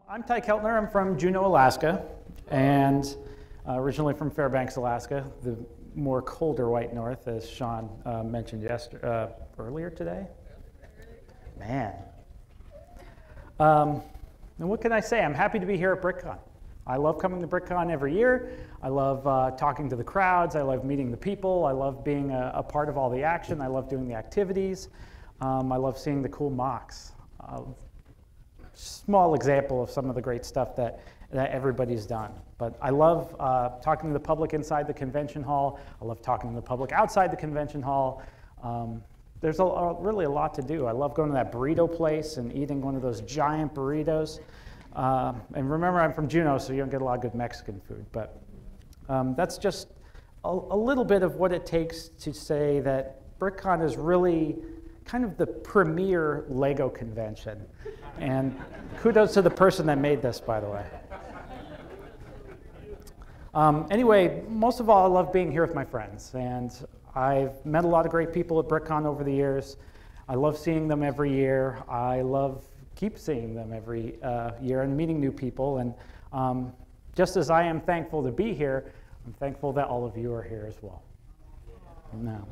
I'm Ty Keltner. I'm from Juneau, Alaska, and originally from Fairbanks, Alaska, the more colder white north, as Sean mentioned earlier today. Man. And what can I say? I'm happy to be here at BrickCon. I love coming to BrickCon every year. I love talking to the crowds. I love meeting the people. I love being a part of all the action. I love doing the activities. I love seeing the cool MOCS. Small example of some of the great stuff that everybody's done. But I love talking to the public inside the convention hall. I love talking to the public outside the convention hall. There's really a lot to do. I love going to that burrito place and eating one of those giant burritos. And remember, I'm from Juneau, so you don't get a lot of good Mexican food. But that's just a little bit of what it takes to say that BrickCon is really kind of the premier Lego convention. And kudos to the person that made this, by the way. Anyway, most of all, I love being here with my friends. And I've met a lot of great people at BrickCon over the years. I love seeing them every year. I keep seeing them every year and meeting new people. And just as I am thankful to be here, I'm thankful that all of you are here as well. Now.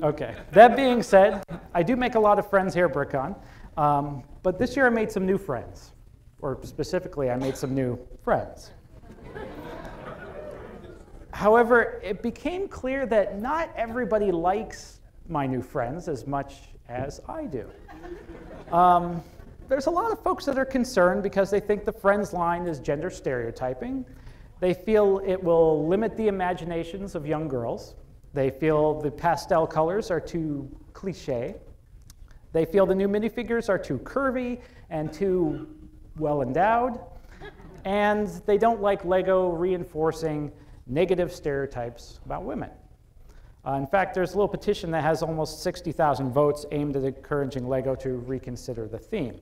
Okay, that being said, I do make a lot of friends here at BrickCon, but this year I made some new friends, or specifically I made some new friends. However, it became clear that not everybody likes my new friends as much as I do. There's a lot of folks that are concerned because they think the friends line is gender stereotyping. They feel it will limit the imaginations of young girls. They feel the pastel colors are too cliche. They feel the new minifigures are too curvy and too well endowed. And they don't like Lego reinforcing negative stereotypes about women. In fact, there's a little petition that has almost 60,000 votes aimed at encouraging Lego to reconsider the theme.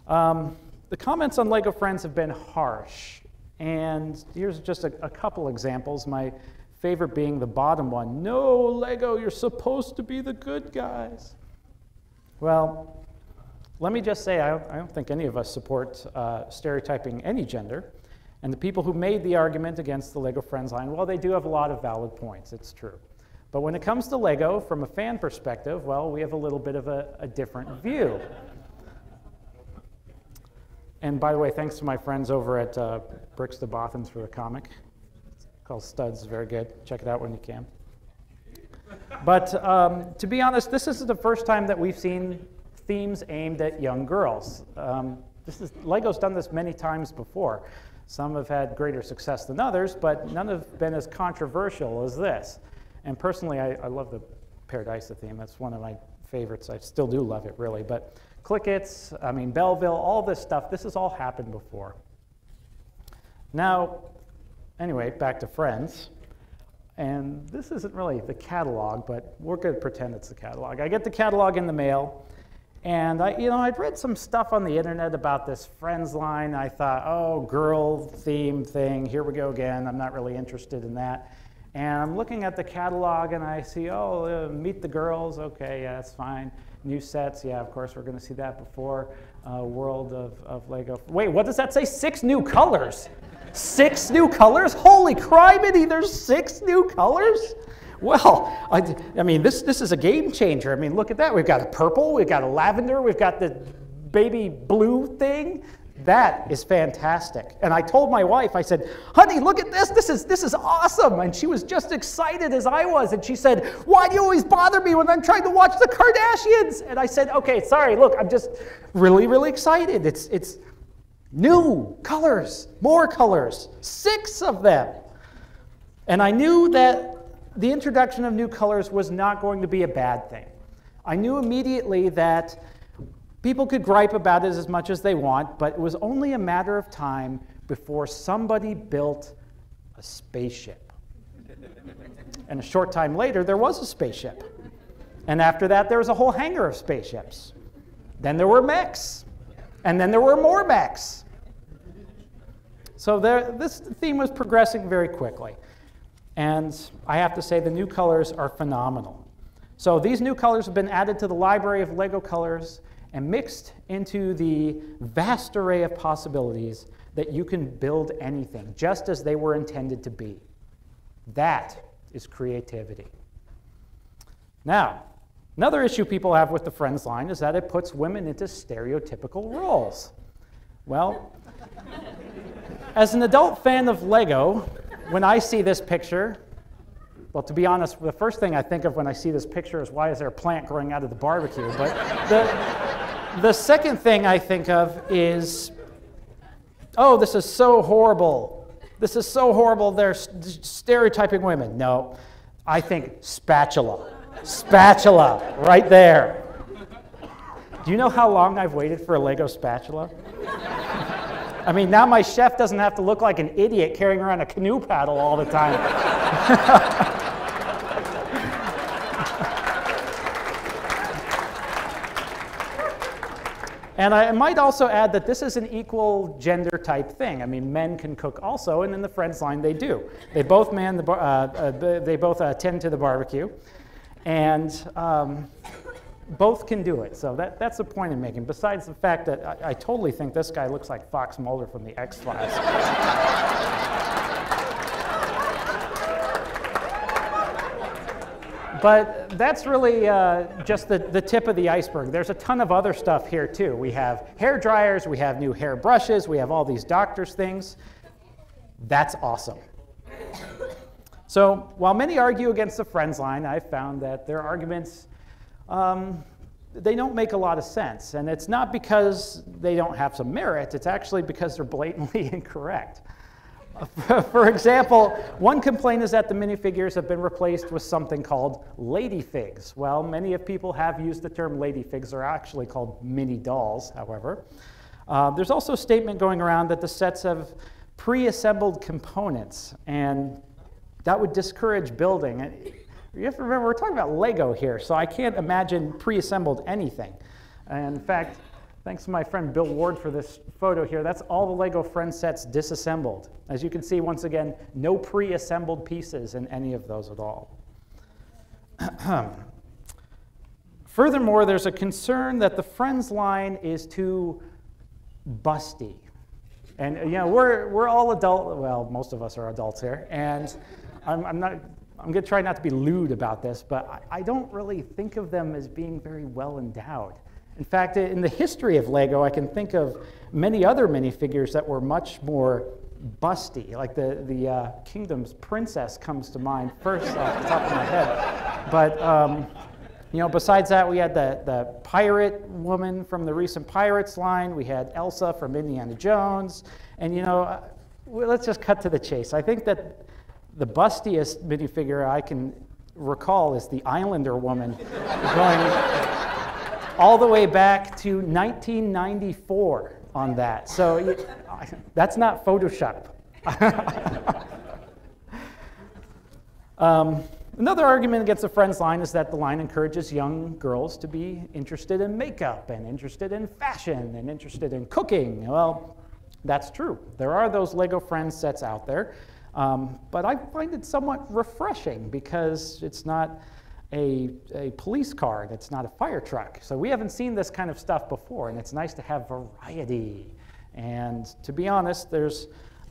The comments on Lego Friends have been harsh. And here's just a couple examples. My favorite being the bottom one. No, Lego, you're supposed to be the good guys. Well, let me just say, I don't think any of us support stereotyping any gender. And the people who made the argument against the Lego Friends line, well, they do have a lot of valid points, it's true. But when it comes to Lego, from a fan perspective, well, we have a little bit of a different view. And by the way, thanks to my friends over at Bricks to Bothans for the comic. Called Studs, very good. Check it out when you can. But to be honest, this isn't the first time that we've seen themes aimed at young girls. Lego's done this many times before. Some have had greater success than others, but none have been as controversial as this. And personally, I love the Paradisa theme. That's one of my favorites. I still do love it, really. But Clickets, Belleville, all this stuff, this has all happened before. Now, anyway, back to Friends. And this isn't really the catalog, but we're going to pretend it's the catalog. I get the catalog in the mail, and I'd read some stuff on the internet about this Friends line. I thought, oh, girl theme thing, here we go again. I'm not really interested in that. And I'm looking at the catalog, and I see, oh, Meet the Girls. Okay, yeah, that's fine. New sets, yeah, of course, we're going to see that before. World of Lego. Wait, what does that say? 6 new colors. 6 new colors? Holy criminy, there's 6 new colors? Well, this is a game changer. Look at that. We've got a purple, we've got a lavender, we've got the baby blue thing. That is fantastic. And I told my wife, I said, honey, look at this. This is awesome. And she was just excited as I was. And she said, why do you always bother me when I'm trying to watch the Kardashians? And I said, okay, sorry, look, I'm just really, really excited. It's new colors, more colors, 6 of them. And I knew that the introduction of new colors was not going to be a bad thing. I knew immediately that people could gripe about it as much as they want, but it was only a matter of time before somebody built a spaceship. And a short time later, there was a spaceship. And after that, there was a whole hangar of spaceships. Then there were mechs. And then there were more mechs. So this theme was progressing very quickly. And I have to say the new colors are phenomenal. So these new colors have been added to the library of Lego colors, and mixed into the vast array of possibilities that you can build anything, just as they were intended to be. That is creativity. Now, another issue people have with the Friends line is that it puts women into stereotypical roles. Well, as an adult fan of Lego, when I see this picture, well, to be honest, the first thing I think of when I see this picture is, why is there a plant growing out of the barbecue? But the second thing I think of is, oh, this is so horrible. This is so horrible. They're stereotyping women. No, I think spatula. Spatula, right there. Do you know how long I've waited for a Lego spatula? I mean, now my chef doesn't have to look like an idiot carrying around a canoe paddle all the time. And I might also add that this is an equal gender type thing. I mean, men can cook also, and in the Friends line they do. They both tend to the barbecue, and both can do it. So that's the point I'm making. Besides the fact that I totally think this guy looks like Fox Mulder from the X-Files. But that's really just the tip of the iceberg. There's a ton of other stuff here too. We have hair dryers, we have new hair brushes, we have all these doctor's things. That's awesome. So while many argue against the Friends line, I've found that their arguments, they don't make a lot of sense. And it's not because they don't have some merit, it's actually because they're blatantly incorrect. For example, one complaint is that the minifigures have been replaced with something called ladyfigs. Well, many of people have used the term ladyfigs. They're actually called mini dolls, however. There's also a statement going around that the sets have pre-assembled components, and that would discourage building. You have to remember, we're talking about Lego here, so I can't imagine pre-assembled anything. And in fact, thanks to my friend Bill Ward for this photo here. That's all the Lego Friends sets disassembled. As you can see, once again, no pre-assembled pieces in any of those at all. Furthermore, there's a concern that the Friends line is too busty. And you know, we're all adult, well, most of us are adults here, and I'm going to try not to be lewd about this, but I don't really think of them as being very well endowed. In fact, in the history of Lego, I can think of many other minifigures that were much more busty, like the Kingdom's Princess comes to mind first off the top of my head. But you know, besides that, we had the pirate woman from the recent Pirates line. We had Elsa from Indiana Jones. And you know, let's just cut to the chase. I think that the bustiest minifigure I can recall is the Islander woman, going all the way back to 1994 on that. So that's not Photoshop. Another argument against the Friends line is that the line encourages young girls to be interested in makeup and interested in fashion and interested in cooking. Well, that's true. There are those Lego Friends sets out there, but I find it somewhat refreshing because it's not a police car, and it's not a fire truck. So we haven't seen this kind of stuff before, and it's nice to have variety. And to be honest, there's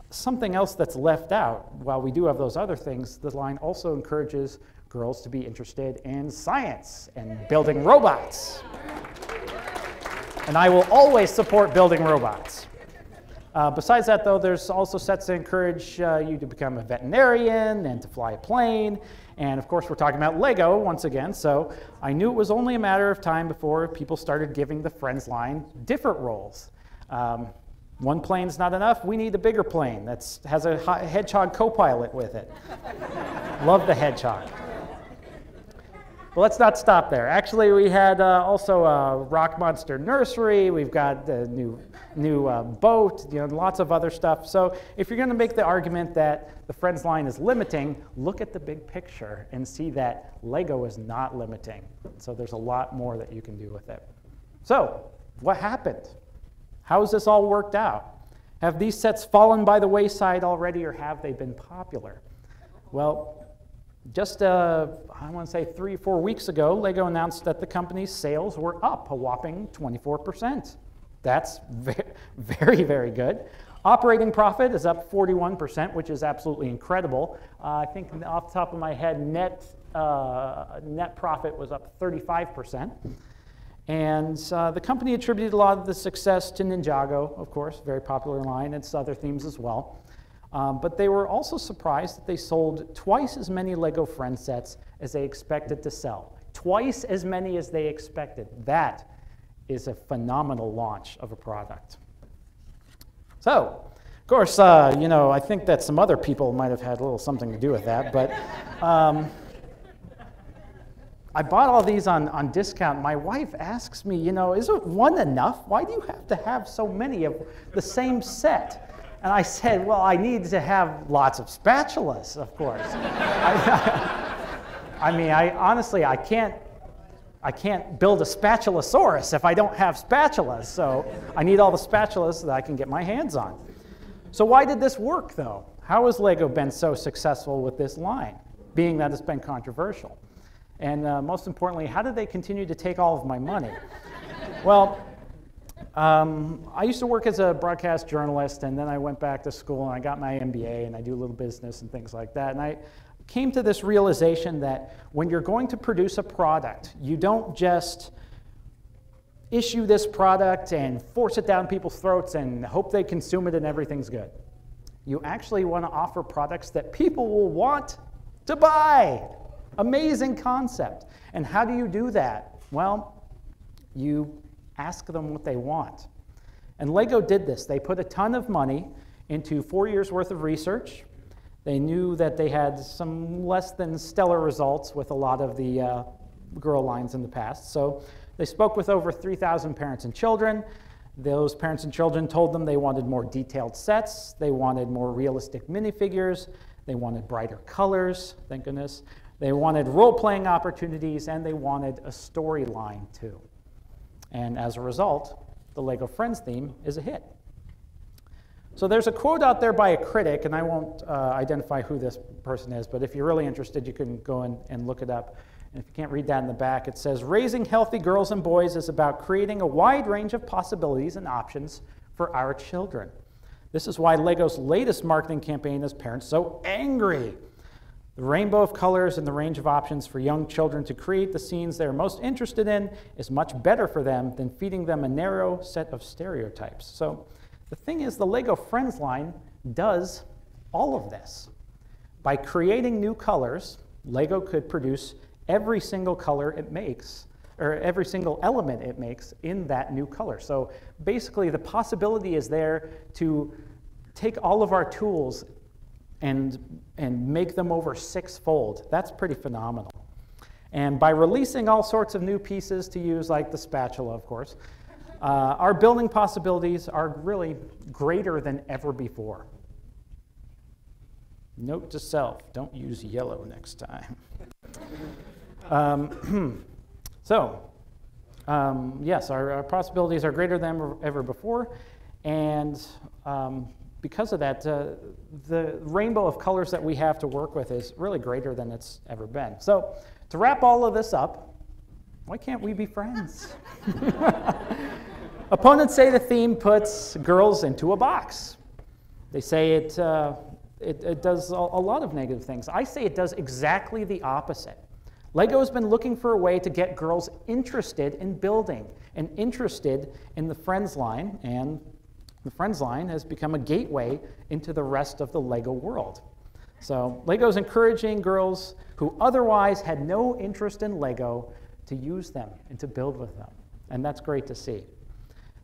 something else that's left out. While we do have those other things, the line also encourages girls to be interested in science and building robots. And I will always support building robots. Besides that, though, there's also sets that encourage you to become a veterinarian and to fly a plane. And of course, we're talking about Lego once again, so I knew it was only a matter of time before people started giving the Friends line different roles. One plane's not enough, we need a bigger plane that has a hedgehog co-pilot with it. Love the hedgehog. But let's not stop there. Actually, we had also a Rock Monster Nursery. We've got a new boat, you know, lots of other stuff. So if you're going to make the argument that the Friends line is limiting, look at the big picture and see that Lego is not limiting. So there's a lot more that you can do with it. So what happened? How has this all worked out? Have these sets fallen by the wayside already, or have they been popular? Well, just, I want to say 3 or 4 weeks ago, Lego announced that the company's sales were up a whopping 24%. That's very, very good. Operating profit is up 41%, which is absolutely incredible. I think off the top of my head, net profit was up 35%. And the company attributed a lot of the success to Ninjago, of course, very popular line, and its other themes as well. But they were also surprised that they sold twice as many Lego Friends sets as they expected to sell. Twice as many as they expected. That is a phenomenal launch of a product. So, of course, you know, I think that some other people might have had a little something to do with that, but I bought all these on discount. My wife asks me, you know, isn't one enough? Why do you have to have so many of the same set? And I said, well, I need to have lots of spatulas, of course. I mean, honestly, I can't build a spatulasaurus if I don't have spatulas, so I need all the spatulas that I can get my hands on. So why did this work, though? How has Lego been so successful with this line, being that it's been controversial? And most importantly, how did they continue to take all of my money? Well, I used to work as a broadcast journalist, and then I went back to school, and I got my MBA, and I do a little business and things like that. And I came to this realization that when you're going to produce a product, you don't just issue this product and force it down people's throats and hope they consume it and everything's good. You actually want to offer products that people will want to buy. Amazing concept. And how do you do that? Well, you ask them what they want. And Lego did this. They put a ton of money into 4 years worth of research. They knew that they had some less than stellar results with a lot of the girl lines in the past. So they spoke with over 3,000 parents and children. Those parents and children told them they wanted more detailed sets. They wanted more realistic minifigures. They wanted brighter colors, thank goodness. They wanted role-playing opportunities, and they wanted a storyline too. And as a result, the Lego Friends theme is a hit. So there's a quote out there by a critic, and I won't identify who this person is, but if you're really interested, you can go and look it up. And if you can't read that in the back, it says, "Raising healthy girls and boys is about creating a wide range of possibilities and options for our children. This is why Lego's latest marketing campaign has parents so angry. The rainbow of colors and the range of options for young children to create the scenes they're most interested in is much better for them than feeding them a narrow set of stereotypes." So the thing is, the Lego Friends line does all of this. By creating new colors, Lego could produce every single color it makes, or every single element it makes in that new color. So basically, the possibility is there to take all of our tools and make them over 6-fold. That's pretty phenomenal. And by releasing all sorts of new pieces to use, like the spatula, of course, our building possibilities are really greater than ever before. Note to self, don't use yellow next time. Yes, our possibilities are greater than ever before, and because of that, the rainbow of colors that we have to work with is really greater than it's ever been. So to wrap all of this up, why can't we be friends? Opponents say the theme puts girls into a box. They say it does a lot of negative things. I say it does exactly the opposite. Lego has been looking for a way to get girls interested in building and interested in the Friends line, and the Friends line has become a gateway into the rest of the Lego world. So Lego's encouraging girls who otherwise had no interest in Lego to use them and to build with them. And that's great to see.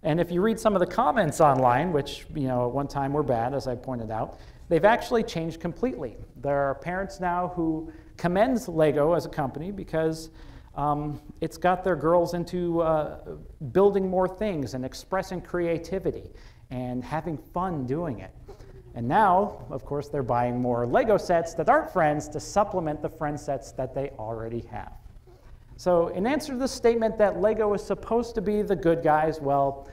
And if you read some of the comments online, which at one time were bad, as I pointed out, they've actually changed completely. There are parents now who commend Lego as a company because it's got their girls into building more things and expressing creativity and having fun doing it. And now, of course, they're buying more Lego sets that aren't Friends to supplement the Friends sets that they already have. So in answer to the statement that Lego is supposed to be the good guys, well,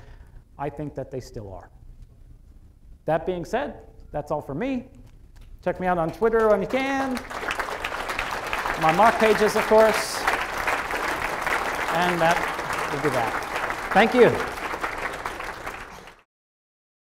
I think that they still are. That being said, that's all for me. Check me out on Twitter when you can. my mark pages, of course. And that will be that. Thank you.